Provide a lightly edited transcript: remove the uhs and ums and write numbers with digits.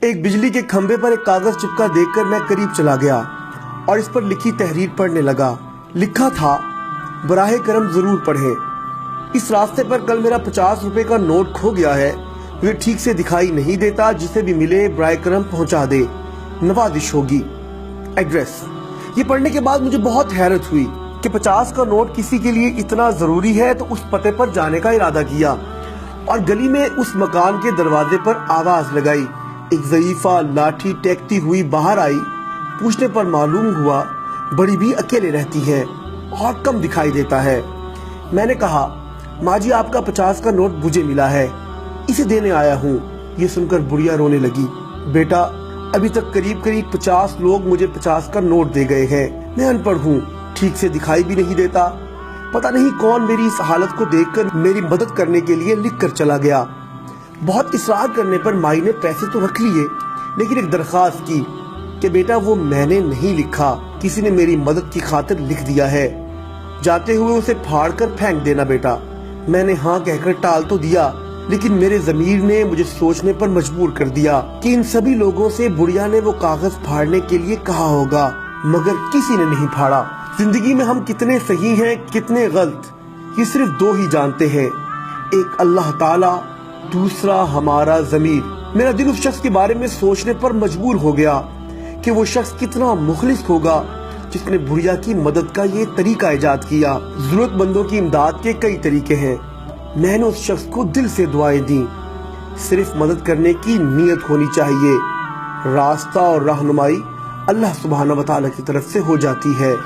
एक बिजली के खंभे पर एक कागज चिपका देखकर मैं करीब चला गया और इस पर लिखी तहरीर पढ़ने लगा। लिखा था, बराहे करम जरूर पढ़ें। इस रास्ते पर कल मेरा 50 रुपए का नोट खो गया है। मुझे ठीक से दिखाई नहीं देता, जिसे भी मिले बराहे करम पहुंचा दे, नवाजिश होगी। एड्रेस। ये पढ़ने के बाद मुझे बहुत हैरत हुई कि 50 का नोट किसी के लिए इतना जरूरी है, तो उस पते पर जाने का इरादा किया और गली में उस मकान के दरवाजे पर आवाज लगाई। एक ज़ईफा लाठी टेकती हुई बाहर आई। पूछने पर मालूम हुआ बड़ी भी अकेले रहती है और कम दिखाई देता है। मैंने कहा, माँ जी आपका 50 का नोट मुझे मिला है, इसे देने आया हूँ। ये सुनकर बुढ़िया रोने लगी। बेटा, अभी तक करीब करीब 50 लोग मुझे 50 का नोट दे गए हैं। मैं अनपढ़ हूँ, ठीक से दिखाई भी नहीं देता। पता नहीं कौन मेरी इस हालत को देखकर मेरी मदद करने के लिए लिख कर चला गया। बहुत इसरार करने पर माई ने पैसे तो रख लिए, लेकिन एक दरखास्त की कि बेटा वो मैंने नहीं लिखा, किसी ने मेरी मदद की खातिर लिख दिया है। जाते हुए उसे फाड़ कर फेंक देना बेटा। मैंने हाँ कहकर टाल तो दिया, लेकिन मेरे ज़मीर ने मुझे सोचने पर मजबूर कर दिया कि इन सभी लोगों से बुढ़िया ने वो कागज फाड़ने के लिए कहा होगा, मगर किसी ने नहीं फाड़ा। जिंदगी में हम कितने सही हैं, कितने गलत, ये सिर्फ दो ही जानते हैं, एक अल्लाह ताला, दूसरा हमारा ज़मीर। मेरा दिल उस शख्स के बारे में सोचने पर मजबूर हो गया कि वो शख्स कितना मुखलिस होगा जिसने बुढ़िया की मदद का ये तरीका इजाद किया। जरूरतमंदों की इमदाद के कई तरीके हैं। मैंने उस शख्स को दिल से दुआएं दी। सिर्फ मदद करने की नीयत होनी चाहिए। रास्ता और रहनुमाई अल्लाह सुब्हानहू व तआला की तरफ से हो जाती है।